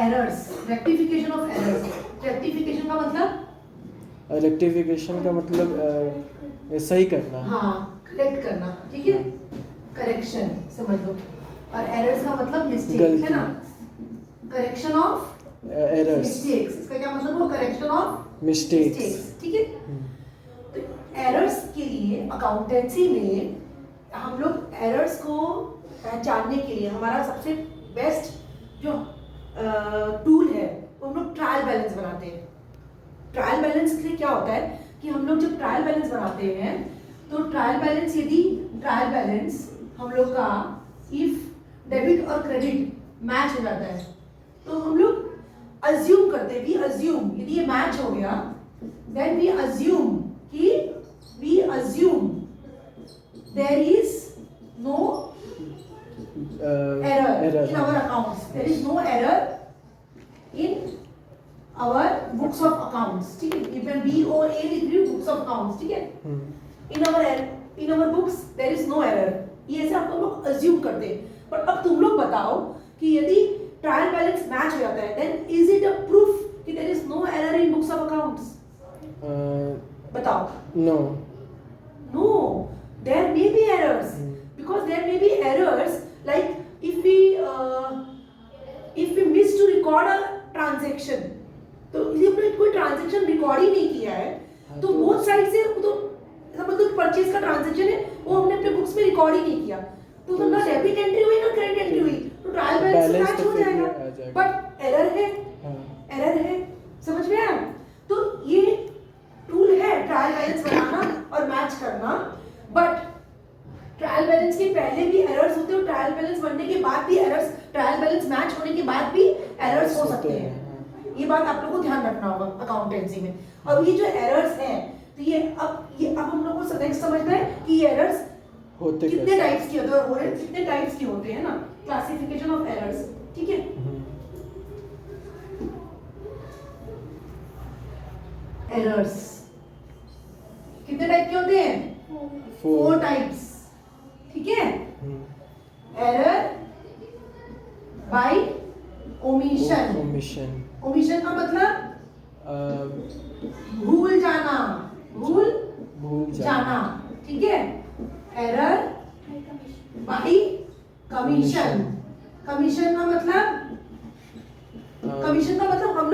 Errors, rectification of errors. Rectification का मतलब rectification का मतलब सही करना। हाँ, करेक्ट करना, ठीक है, करेक्शन समझ लो। और एरर्स का मतलब मिस्टेक है ना, करेक्शन ऑफ एरर्स, मिस्टेक्स। इसका क्या मतलब हुआ, करेक्शन ऑफ मिस्टेक्स, ठीक है। तो एरर्स के लिए अकाउंटेंसी में हम लोग एरर्स को पहचानने के लिए हमारा सबसे बेस्ट जो टूल है वो हम लोग ट्रायल बैलेंस बनाते हैं। ट्रायल बैलेंस के लिए क्या होता है कि हम लोग जब ट्रायल बैलेंस बनाते हैं तो ट्रायल बैलेंस, यदि ट्रायल बैलेंस हम लोग का इफ डेबिट और क्रेडिट मैच हो जाता है तो हम लोग अज्यूम करते हैं, वी अज्यूम, यदि ये मैच हो गया then we assume there is no error in our accounts. There is no error in our books of accounts. ठीक है, even BOA लिख रही हूँ, books of accounts, ठीक है। In our books there is no error. ये ऐसे आप लोग assume करते हैं। पर अब तुम लोग बताओ कि यदि ट्रायल बैलेंस मैच हो जाता है then is it a proof कि there is no error in books of accounts? बताओ। No, there may be errors because there may be errors like if we miss to record a transaction, तो यदि हमने कोई transaction record ही नहीं किया है तो बोथ साइड से तो समझ लो परचेज का ट्रांजैक्शन है वो हमने अपने बुक्स में रिकॉर्ड ही नहीं किया तो ना डेबिट एंट्री हुई ना क्रेडिट एंट्री हुई तो ट्रायल बैलेंस मैच हो जाएगा। बट एरर है, समझ में आया? तो ये टूल है ट्रायल बैलेंस बनाना और मैच करना। बट ट्रायल बैलेंस के पहले भी एरर्स होते हैं और ट्रायल बैलेंस बनने के बाद भी एरर्स, ट्रायल बैलेंस मैच होने के बाद भी एरर्स हो सकते हैं। ये बात आप लोगों को ध्यान रखना होगा अकाउंटेंसी में। अब ये जो एरर्स हैं तो ये अब हम लोगों को नेक्स्ट समझना है कि ये एरर्स होते कितने टाइप्स के होते हैं और कितने टाइप्स के होते हैं ना, क्लासिफिकेशन ऑफ एरर्स, ठीक है। एरर्स कितने टाइप के होते हैं? 4 टाइप्स, ठीक है। Error bye omission. ओमिशन का मतलब भूल जाना, ठीक है। Error by commission. कमीशन का मतलब हम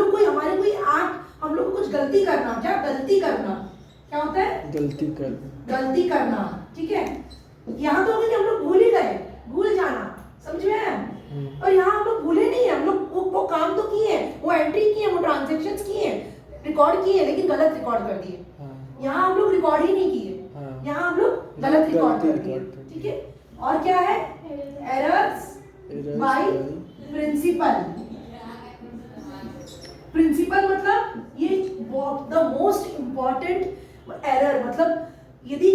लोग को कुछ गलती करना। क्या होता है? गलती करना, ठीक है। यहाँ तो कि हम लोग भूल ही गए, भूल जाना, समझ में आया? और यहाँ हम लोग भूले नहीं है, हम लोग वो काम तो किए, वो एंट्री किए, वो ट्रांजैक्शंस किए, रिकॉर्ड किए, लेकिन गलत रिकॉर्ड कर दिए। यहाँ हम लोग रिकॉर्ड ही नहीं किए, यहाँ हम लोग गलत रिकॉर्ड कर दिए, ठीक है। और क्या है? Errors by principal. प्रिंसिपल मतलब ये द मोस्ट इम्पोर्टेंट एरर, मतलब यदि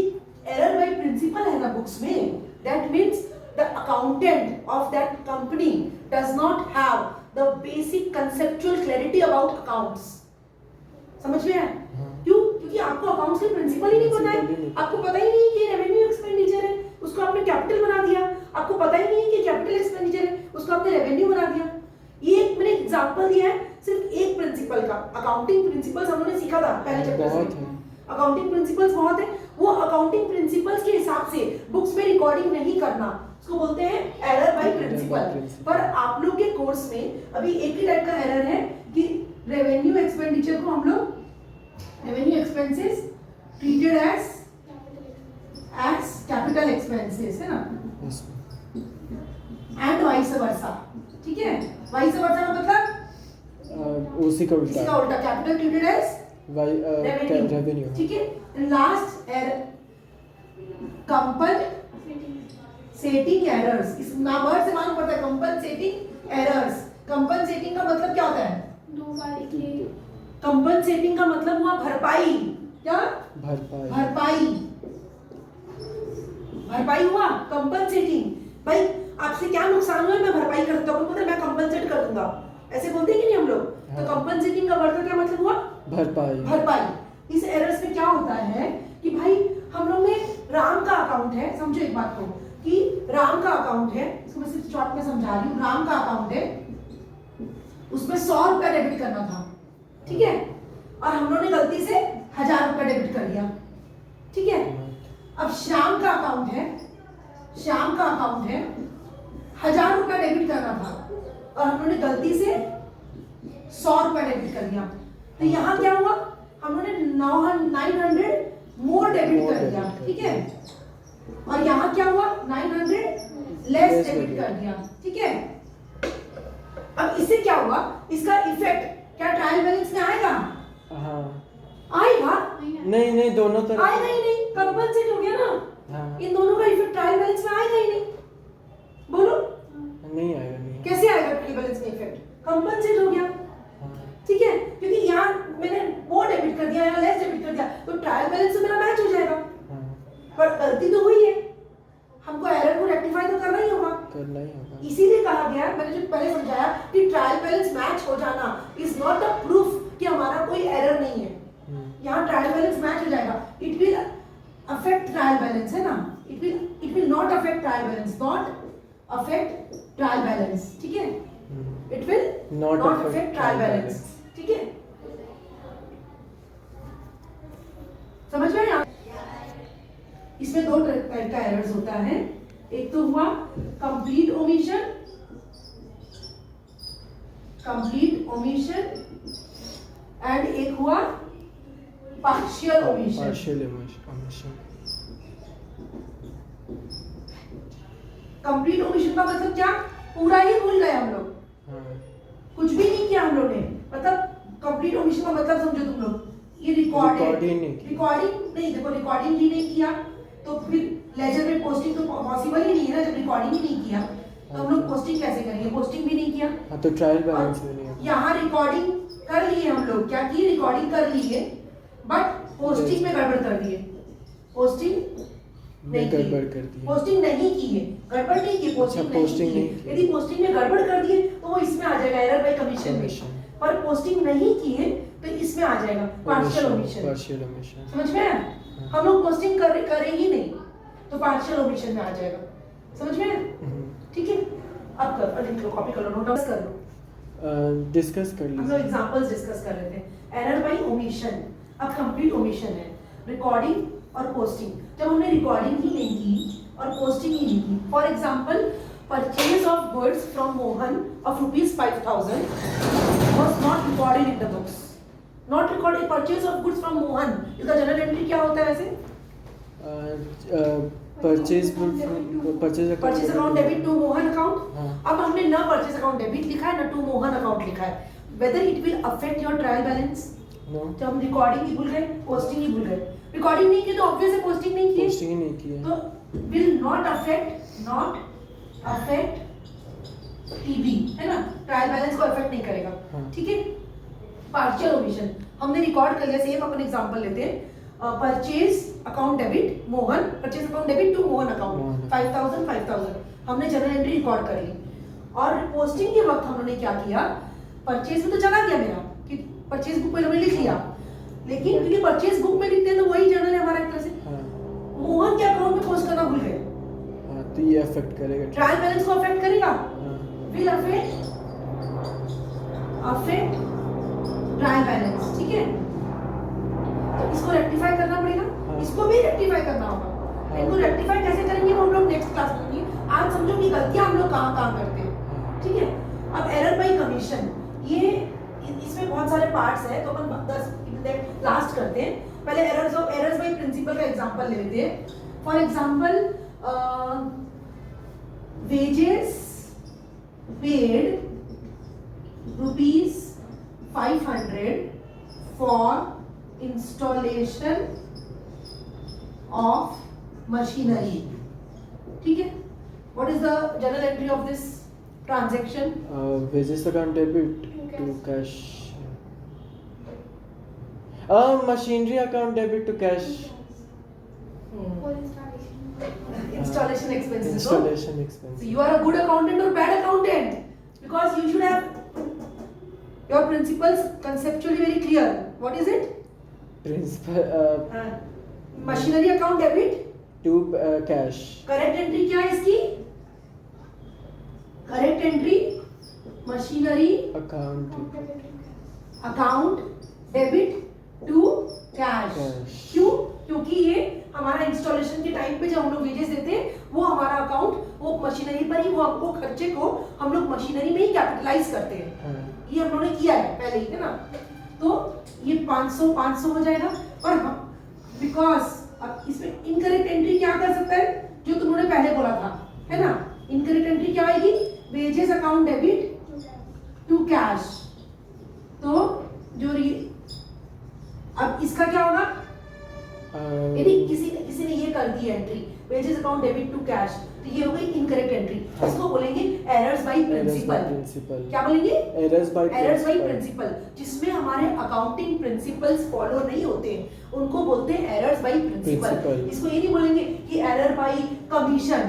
एरर बाय प्रिंसिपल है ना बुक्स में, that means the accountant of that company does not have the basic conceptual clarity about accounts. समझ में आया? क्यों? क्योंकि आपको अकाउंट्स के प्रिंसिपल ही नहीं पता है। आपको पता ही नहीं कि रेवेन्यू एक्सपेंडिचर है, उसको आपने कैपिटल बना दिया। आपको पता ही नहीं कि कैपिटल एक्सपेंडिचर है, उसको आपने रेवेन्यू बना दिया। ये मैंने एग्जांपल दिया है सिर्फ एक प्रिंसिपल का। अकाउंटिंग प्रिंसिपल्स हमने सीखा था पहले चैप्टर में। अकाउंटिंग प्रिंसिपल्स बहुत है, वो अकाउंटिंग प्रिंसिपल्स के हिसाब से बुक्स में रिकॉर्डिंग नहीं करना, उसको बोलते हैं एरर बाय प्रिंसिपल। पर आप लोग के कोर्स में अभी एक ही टाइप का एरर है कि रेवेन्यू एक्सपेंडिचर को हम लोग revenue expenses treated as capital expenses, है ना, एंड वाइस वर्सा, ठीक है। वाइस वर्सा का मतलब उसी का उल्टा, कैपिटल ट्रीटेड एज रेवेन्यू, ठीक है। लास्ट एरर कंपनसेटिंग एरर्स, इस वर्ड से मालूम पड़ता है कंपनसेटिंग एरर्स। कंपनसेटिंग का मतलब क्या होता है? कंपनसेटिंग का मतलब हुआ भरपाई। क्या? भरपाई हुआ कंपनसेटिंग। भाई आपसे क्या नुकसान हुआ, मैं भरपाई कर सकता हूँ, मैं कंपनसेट कर दूंगा, ऐसे बोलते हैं कि नहीं हम लोग? तो कंपनसेटिंग का वर्ड का क्या मतलब हुआ? भरपाई। इस एरर्स में क्या होता है कि भाई हम लोग में राम का अकाउंट है, समझो एक बात को कि राम का अकाउंट है, इसको मैं सिर्फ शॉर्ट में समझा रही हूँ, राम का अकाउंट है, उसमें 100 रुपया डेबिट करना था, ठीक है, और हम लोगों ने गलती से 1000 रुपया डेबिट कर दिया, ठीक है। अब श्याम का अकाउंट है, श्याम का अकाउंट है, 1000 रुपया डेबिट करना था और हम लोगों ने गलती से 100 रुपया डेबिट कर दिया, तो यहाँ क्या हुआ, हम लोगों ने 900 मोर डेबिट कर दिया, ठीक है, और यहाँ क्या हुआ, 900 लेस डेबिट कर दिया, ठीक है। अब इससे क्या हुआ, इसका इफेक्ट क्या ट्रायल बैलेंस में आएगा? हाँ आएगा नहीं नहीं, दोनों तरफ आएगा ही नहीं, कंपनसेट हो गया ना। हाँ। इन दोनों का इफेक्ट ट्रायल बैलेंस में आएगा ही नहीं, बोलो नहीं आएगा, नहीं कैसे आएगा ट्रायल बैलेंस में इफेक्ट? कंपनसेट हो गया, हाँ। ठीक है, क्योंकि यहाँ मैंने वो डेबिट कर दिया, यहाँ लेस डेबिट कर दिया, तो ट्रायल बैलेंस से मेरा मैच हो जाएगा, हाँ, पर गलती तो हुई है, हमको एरर को रेक्टिफाई तो करना ही होगा, करना ही होगा। इसीलिए कहा गया, मैंने जो पहले समझाया कि ट्रायल बैलेंस मैच हो जाना इज नॉट अ प्रूफ कि हमारा कोई एरर नहीं है। यहाँ ट्रायल बैलेंस मैच हो जाएगा, it will affect trial balance, है ना, it will not affect trial balance, not affect trial balance, ठीक है, it will Not not affect affect trial trial balance, ठीक है, समझ में आया? इसमें दो टाइप का एरर्स होता है, एक तो हुआ कंप्लीट ओमिशन, एंड एक हुआ partial omission. Partial omission. Complete omission का मतलब क्या, पूरा ही भूल गए हम लोग, हाँ। कुछ भी नहीं किया हम लोग ने, मतलब कंप्लीट ओमिशन का मतलब समझो तुम लोग, ये रिकॉर्डिंग नहीं, देखो रिकॉर्डिंग ही नहीं किया तो फिर लेजर में पोस्टिंग तो पॉसिबल ही नहीं है ना, जब रिकॉर्डिंग ही नहीं किया तो हम लोग पोस्टिंग कैसे करेंगे, पोस्टिंग भी नहीं किया, हाँ तो ट्रायल बैलेंस में नहीं है। यहाँ रिकॉर्डिंग कर लिए हम लोग, क्या की, रिकॉर्डिंग कर लिए बट पोस्टिंग में गड़बड़ कर दिए, पोस्टिंग नहीं गड़बड़ कर दी, पोस्टिंग नहीं की है, गड़बड़ नहीं की, पोस्टिंग नहीं की है। यदि पोस्टिंग में गड़बड़ कर दिए तो वो इसमें आ जाएगा एरर बाय कमीशन में, पर पोस्टिंग नहीं की है तो इसमें आ जाएगा पार्शियल ओमिशन, समझ में आया? हम लोग पोस्टिंग करे ही नहीं तो पार्शियल ओमिशन में आ जाएगा, समझ में आया? ठीक है, अब कर, लिख लो, कॉपी कर लो, नोट डाउन कर लो, डिस्कस कर हम लोग लीजिए। एग्जांपल्स डिस्कस कर रहे थे। एरर बाय ओमिशन, अब कंप्लीट ओमिशन है, रिकॉर्डिंग और पोस्टिंग, जब हमने रिकॉर्डिंग ही नहीं की और पोस्टिंग ही नहीं की, for example purchase of goods from Mohan of ₹5,000 was not recorded in the books, not recorded, purchase of goods from Mohan, इसका जनरल एंट्री क्या होता है वैसे? Purchase account debit to Mohan account. अब हमने ना परचेज अकाउंट डेबिट लिखा है ना टू मोहन अकाउंट लिखा है, whether it will affect your trial balance? जब हम रिकॉर्डिंग ही भूल गए, पोस्टिंग ही भूल गए, रिकॉर्डिंग नहीं की तो ऑब्वियस है पोस्टिंग नहीं की, पोस्टिंग ही नहीं की है, तो विल नॉट अफेक्ट टीबी, है ना, ट्रायल बैलेंस को अफेक्ट नहीं करेगा, ठीक है। पार्शियल ओमिशन, हमने रिकॉर्ड कर लिया, सेम अपन एग्जांपल लेते हैं, purchase account debit Mohan, purchase account debit to Mohan account 5,000 हमने जनरल एंट्री रिकॉर्ड कर ली, और पोस्टिंग के वक्त हम लोगों ने क्या किया, परचेज में तो चला गया मेरा कि परचेज बुक में हमने लिख लिया, लेकिन क्योंकि परचेज बुक में लिखते हैं तो वही जर्नल है हमारा एक तरह से, मोहन के अकाउंट में पोस्ट करना भूल गए, तो ये अफेक्ट करेगा, ट्रायल बैलेंस को अफेक्ट करेगा, विल अफेक्ट ट्रायल बैलेंस, ठीक है, तो इसको रेक्टिफाई करना पड़ेगा, इसको भी रेक्टिफाई करना होगा, इनको रेक्टिफाई कैसे करेंगे वो हम लोग नेक्स्ट क्लास में करेंगे, आज समझो कि गलतियां हम लोग कहाँ करते हैं, ठीक है। अब एरर बाय कमीशन, ये इसमें बहुत सारे पार्ट्स हैं, तो अपन 10 लास्ट करते हैं, पहले एरर्स बाय प्रिंसिपल का एग्जांपल ले लेते हैं। For example wages paid ₹500 for installation of machinery, ठीक है, what is the journal entry of this transaction? wages account debit to cash, machinery account debit to cash, Installation expenses. installation So expense. you are a good accountant or bad accountant, because you should have your principles conceptually very clear. What is it? Principal Machinery account debit to cash. correct entry क्या है इसकी? Correct entry machinery account account debit to cash. Cash. क्यों? क्योंकि ये हमारा installation के time पे जब हम लोग वेजेस देते हैं वो हमारा अकाउंट वो मशीनरी पर ही वो खर्चे को हम लोग मशीनरी में ही कैपिटलाइज करते हैं। हाँ। ये हम लोगों ने किया है पहले ही, है ना? तो ये 500 हो जाएगा। और बिकॉज अब इसमें इनकरेक्ट एंट्री क्या कर सकता है जो तुमने पहले बोला था, है ना? इनकरेक्ट एंट्री क्या आएगी? Wages account debit to cash. तो जो अब इसका क्या होगा? यदि किसी ने ये कर दी entry wages account debit to cash तो ये हो गई इनकरेक्ट एंट्री। इसको बोलेंगे एरर्स बाय प्रिंसिपल। क्या बोलेंगे? Errors by principle. जिसमें हमारे अकाउंटिंग प्रिंसिपल्स फॉलो नहीं होते उनको बोलते हैं एरर्स बाय प्रिंसिपल। इसको ये नहीं बोलेंगे कि error by commission,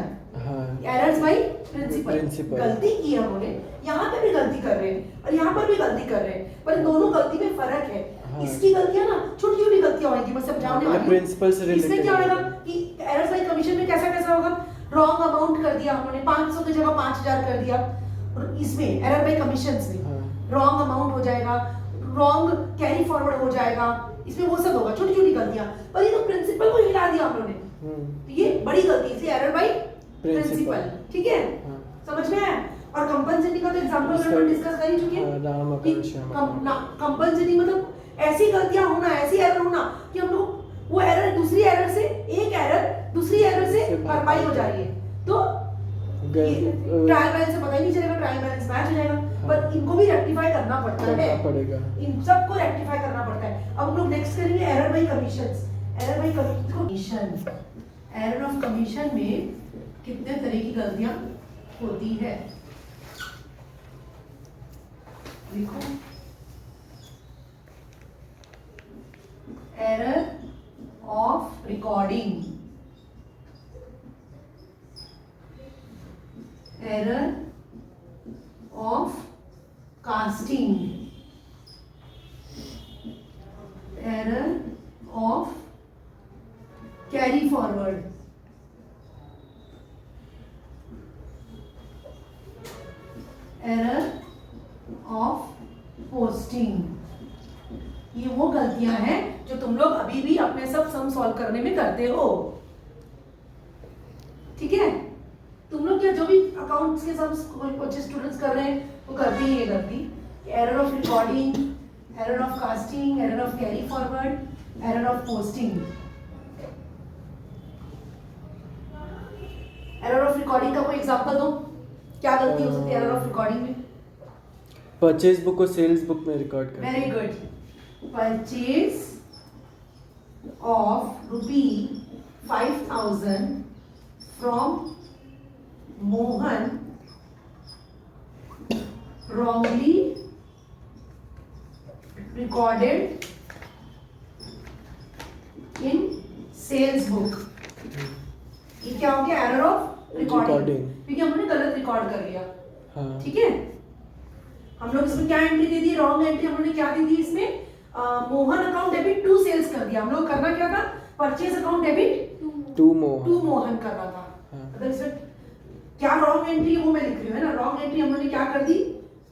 errors by principle. गलती की हमने, यहाँ पे भी गलती कर रहे हैं और यहाँ पर भी गलती कर रहे हैं, पर दोनों गलती में फर्क है। इसकी गलतियां ना छोटी छोटी गलतियां होंगी, मैं समझाने वाली हूं। प्रिंसिपल से रिलेटेड इसमें क्या होगा कि एरर्स बाय कमीशन में कैसा होगा? रॉन्ग अमाउंट कर दिया हमने, 500 की जगह 5000 कर दिया। और इसमें एरर बाय कमीशंस में रॉन्ग अमाउंट हो जाएगा, रॉन्ग कैरी फॉरवर्ड हो जाएगा, इसमें वो सब होगा, छोटी छोटी गलतियां। पर ये तो प्रिंसिपल को हिला दिया हम लोगों ने, तो ये बड़ी गलती, इसलिए एरर बाय प्रिंसिपल। ठीक है, समझ में आया? और कंपल्सरी का तो एग्जांपल हम लोग डिस्कस कर ही चुके हैं। कंपल्सरी मतलब ऐसी गलतियां होना, ऐसी एरर होना कि हम लोग वो एरर दूसरी एरर से एक एरर दूसरी एरर से भरपाई हो जा रही है, तो ट्रायल बैलेंस से पता ही नहीं चलेगा, ट्रायल बैलेंस मैच हो जाएगा। पर इनको भी रेक्टिफाई करना पड़ता है, इन सबको रेक्टिफाई करना पड़ता है। अब हम लोग नेक्स्ट करेंगे error bye commissions. Error by commission, error of commission में कितने तरह की गलतियां होती है देखो। Error of recording, error of casting, error of carry forward, error of posting. ये वो गलतियां हैं जो तुम लोग अभी भी अपने सब सम सॉल्व करने में करते हो, ठीक है? तुम लोग क्या जो भी अकाउंट्स के सम कुछ स्टूडेंट्स कर रहे हैं वो करते ही ये गलती। Error of recording, error of casting, error of carry forward, error of posting. Error of recording का कोई एग्जांपल दो, क्या गलती हो सकती है एरर ऑफ रिकॉर्डिंग में? परचेज बुक को सेल्स बुक में रिकॉर्ड करना। Very good. Purchase of ₹5,000 from Mohan wrongly recorded in sales book। ये क्या हो गया? एरर ऑफ रिकॉर्डिंग, क्योंकि हमने गलत रिकॉर्ड कर लिया। ठीक है, हम लोग इसमें क्या एंट्री दे दी? रॉन्ग एंट्री हम लोगों ने क्या दी थी इसमें? Mohan account debit to sales कर दिया। हम लोग करना क्या था? Purchase account debit to Mohan करना था। अगर इसमें क्या रॉन्ग एंट्री वो मैं लिख रही हूँ, है ना? रॉन्ग एंट्री हम लोगों ने क्या कर दी?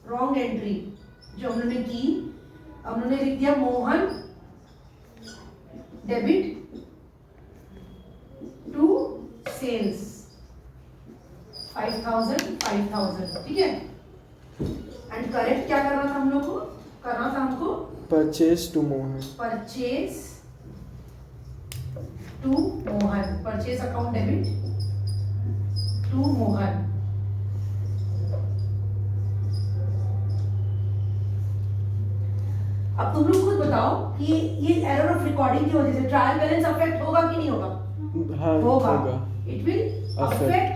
रॉन्ग एंट्री जो हम लोगों ने की, हम लोगों ने लिख दिया मोहन डेबिट टू सेल्स 5,000। ठीक है, एंड करेक्ट क्या करना था हम लोग को? करना था हमको purchase to Mohan, purchase to Mohan, purchase account debit to Mohan. अब तुम लोग खुद बताओ कि ये एरर ऑफ रिकॉर्डिंग की वजह से ट्रायल बैलेंस अफेक्ट होगा कि नहीं होगा? हाँ होगा। It will affect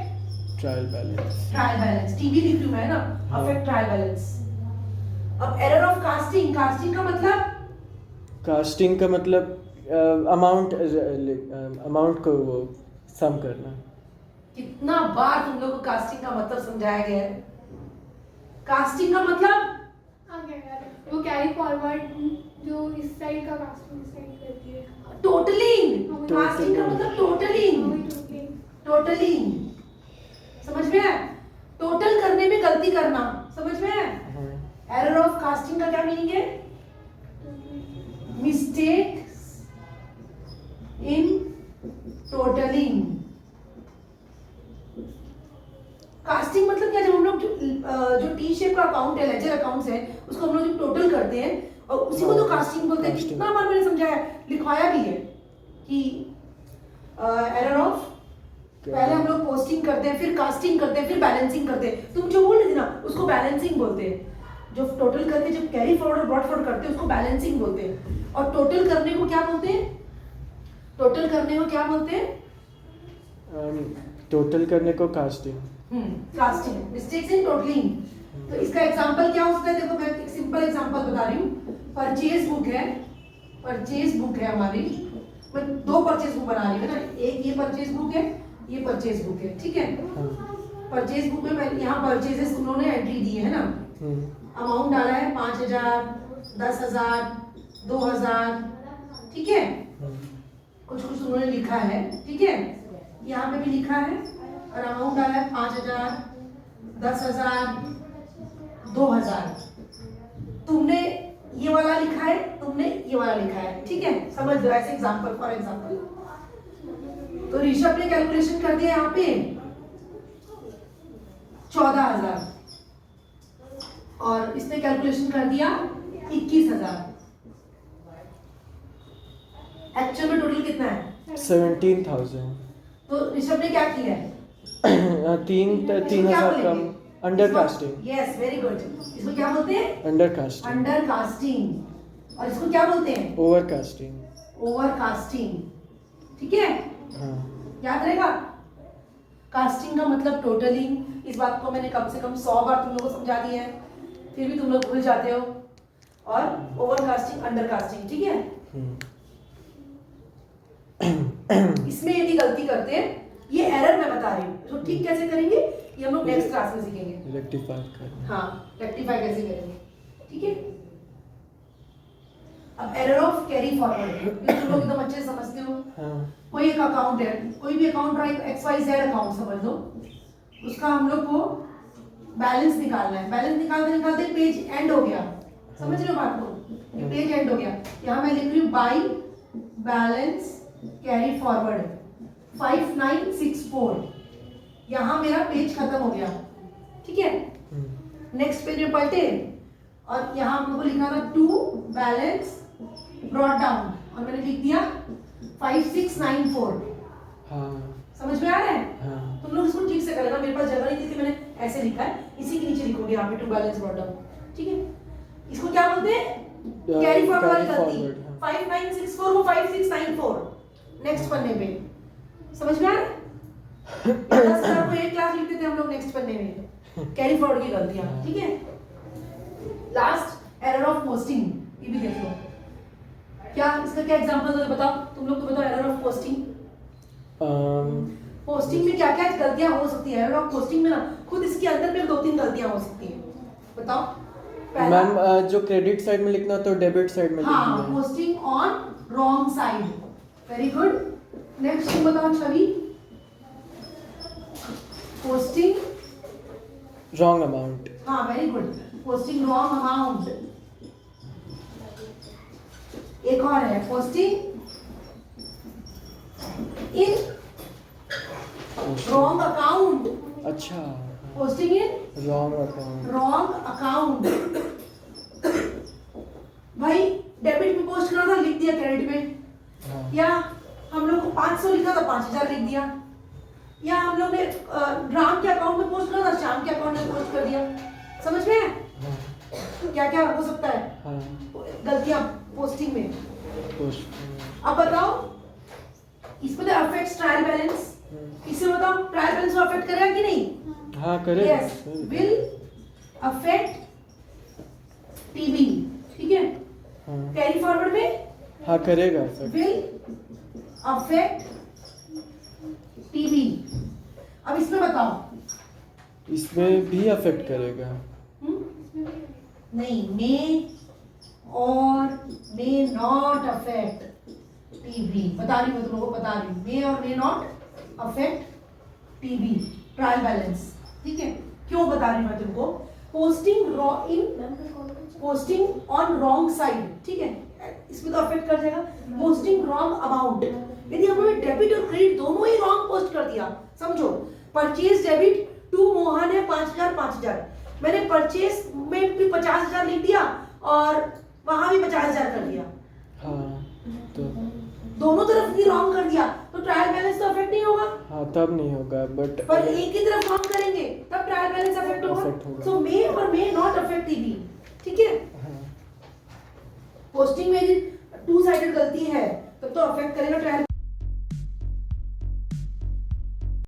trial balance. Trial balance TV लिख रही हूं मैं ना, अफेक्ट ट्रायल बैलेंस। अब एरर ऑफ कास्टिंग, कास्टिंग का मतलब? कास्टिंग का मतलब अमाउंट को वो सम करना। कितना बार तुम लोग को कास्टिंग का मतलब समझाया गया है? कास्टिंग का मतलब वो कैरी फॉरवर्ड जो इस साइड का कास्टिंग इस साइड करती है। टोटलिंग, कास्टिंग का मतलब टोटलिंग। टोटलिंग समझ में आया? टोटल करने में गलती करना, समझ में है? हाँ एरर ऑफ कास्टिंग का क्या मीनिंग है? Mistake in totalling. कास्टिंग मतलब क्या, जब हम लोग जो टी शेप का अकाउंट है, लेजर अकाउंट्स है, उसको हम लोग जो टोटल करते हैं और उसी को तो कास्टिंग बोलते हैं। Casting. कितना बार मैंने समझाया, लिखवाया भी है कि एरर ऑफ, पहले हम लोग पोस्टिंग करते हैं, फिर कास्टिंग करते हैं, फिर बैलेंसिंग करते हैं। तुम जो बोल रहे थे ना, उसको बैलेंसिंग बोलते हैं। जो टोटल करके जब कैरी फॉरवर्ड और ब्रॉड फॉरवर्ड करते हैं उसको बैलेंसिंग बोलते हैं। और टोटल करने को क्या बोलते हैं? टोटल करने को क्या बोलते हैं? टोटल करने को casting. Casting, mistakes in totalling. तो इसका एग्जांपल क्या हो सकता है? देखो मैं एक सिंपल एग्जांपल बता रही हूँ। परचेज बुक है, परचेज बुक है हमारी, मैं दो परचेज बुक बना रही हूँ ना, एक ये परचेज बुक है, ये परचेज बुक है, ठीक है? परचेज बुक में मैंने यहाँ परचेजेस उन्होंने एंट्री दी है ना, अमाउंट डाला है 5,000, 10,000, 2,000, ठीक है? कुछ कुछ उन्होंने लिखा है, ठीक है? यहाँ पे भी लिखा है और अमाउंट डाला है 5,000, 10,000, 2,000। तुमने ये वाला लिखा है, तुमने ये वाला लिखा है, ठीक है? समझ लो, ऐसे एग्जांपल, फॉर एग्जांपल। तो ऋषभ ने कैलकुलेशन कर दिया यहाँ पे 14,000 और इसने कैलकुलेशन कर दिया 21,000। एक्चुअल में टोटल कितना है? 17,000। तो ऋषभ ने क्या किया है? 3,000 कम, under casting. Yes, very good. इसको क्या बोलते हैं? Under casting. Under casting. और इसको क्या बोलते हैं? Over casting. ओवर कास्टिंग, ठीक है? हाँ याद रहेगा? कास्टिंग का मतलब टोटलिंग। इस बात को मैंने कम से कम 100 बार तुम लोगों को समझा दिया है, फिर भी तुम लोग भूल जाते हो। और ओवर कास्टिंग, अंडर कास्टिंग, ठीक है? इसमें यदि गलती करते हैं, ये एरर मैं बता रही हूँ, तो ठीक कैसे करेंगे ये हम लोग नेक्स्ट क्लास में सीखेंगे। रेक्टिफाई करना। हाँ, रेक्टिफाई कैसे करेंगे, ठीक है? अब एरर ऑफ कैरी फॉरवर्ड, ये तुम लोग एकदम अच्छे से समझते हो। हाँ कोई एक अकाउंट है, कोई भी अकाउंट रहा, XYZ अकाउंट समझ लो, उसका हम लोग को बैलेंस निकालना है। बैलेंस निकालते निकालते पेज एंड हो गया, समझ रहे हो बात को? ये पेज एंड हो गया। यहाँ मैं लिख रही हूँ बाई बैलेंस कैरी फॉरवर्ड 5964। यहाँ मेरा पेज खत्म हो गया, ठीक है? नेक्स्ट पेज में पलटे और यहाँ हम लोग को लिखना था टू बैलेंस ब्रॉट डाउन और मैंने लिख दिया 5694। हाँ समझ में आ रहा है? हाँ तुम लोग इसको ठीक से करेगा, मेरे पास जगह नहीं थी, मैंने ऐसे लिखा है, इसी के नीचे लिखोगे यहाँ पे टू बैलेंस ब्रॉट डाउन, ठीक है? इसको क्या बोलते हैं? कैरी फॉरवर्ड वाली गलती। 5964 को 5694 नेक्स्ट पन्ने पे, समझ में आ रहा है? 10,000 को एक क्लास लिखते थे हम लोग नेक्स्ट पन्ने में, कैरी फॉरवर्ड की गलतियां, ठीक है? लास्ट एरर ऑफ पोस्टिंग, ये भी देख लो। क्या इसका क्या एग्जांपल है बताओ? तुम लोग तो बताओ एरर ऑफ पोस्टिंग। पोस्टिंग में क्या क्या गलतियां हो सकती है? एरर ऑफ पोस्टिंग में ना खुद इसके अंदर में 2-3 गलतियां हो सकती हैं, बताओ। पहला, मैम जो क्रेडिट साइड में लिखना तो डेबिट साइड में हाँ, लिखना है। Posting on wrong side, very good. Next तुम बताओ छवि। Posting wrong amount. हाँ, very good, posting wrong amount. एक और है पोस्टिंग इन रॉन्ग अकाउंट। अच्छा, posting in wrong account. Wrong account. भाई डेबिट में पोस्ट करना था, लिख दिया क्रेडिट में। हाँ या हम लोग को 500 लिखा था, 5,000 लिख दिया। या हम लोग ने राम के अकाउंट में पोस्ट करना था, श्याम के अकाउंट में पोस्ट कर दिया। समझ में है? हाँ क्या क्या हो सकता है हाँ गलतियां पोस्टिंग में? पोस्ट। अब बताओ, इसमें अफेक्ट्स ट्रायल बैलेंस, इसे बताओ ट्रायल बैलेंस को अफेक्ट करेगा कि नहीं? हाँ करेगा। यस, विल अफेक्ट टीबी, ठीक है? हाँ कैरी फॉरवर्ड में हाँ करेगा। Will affect TB. अब इसमें बताओ, इसमें भी अफेक्ट करेगा। नहीं, मे और मे नॉट अफेक्ट टीबी। बता रही हूँ मैं तुम लोगों को, बता रही हूँ, मे और may not affect TB trial balance, ठीक है? क्यों बता रही हूँ मैं तुमको? पोस्टिंग ऑन रॉन्ग साइड, ठीक है, इसमें तो अफेक्ट कर जाएगा। पोस्टिंग रॉन्ग अमाउंट, यदि हमने डेबिट और क्रेडिट दोनों ही रॉन्ग पोस्ट कर दिया, समझो परचेज डेबिट टू मोहन है 5,000, मैंने परचेज में भी 50,000 लिख दिया और वहां भी 50,000 कर दिया, हाँ तो दोनों तरफ ही रॉन्ग कर दिया, तो ट्रायल बैलेंस तो अफेक्ट नहीं होगा। हाँ तब नहीं होगा, बट पर एक ही तरफ रॉन्ग करेंगे तब ट्रायल बैलेंस अफेक्ट Affect होगा। होगा। सो मे और मे नॉट अफेक्ट ईबी, ठीक है। हाँ पोस्टिंग में यदि टू साइडेड गलती है तब तो अफेक्ट करेगा ट्रायल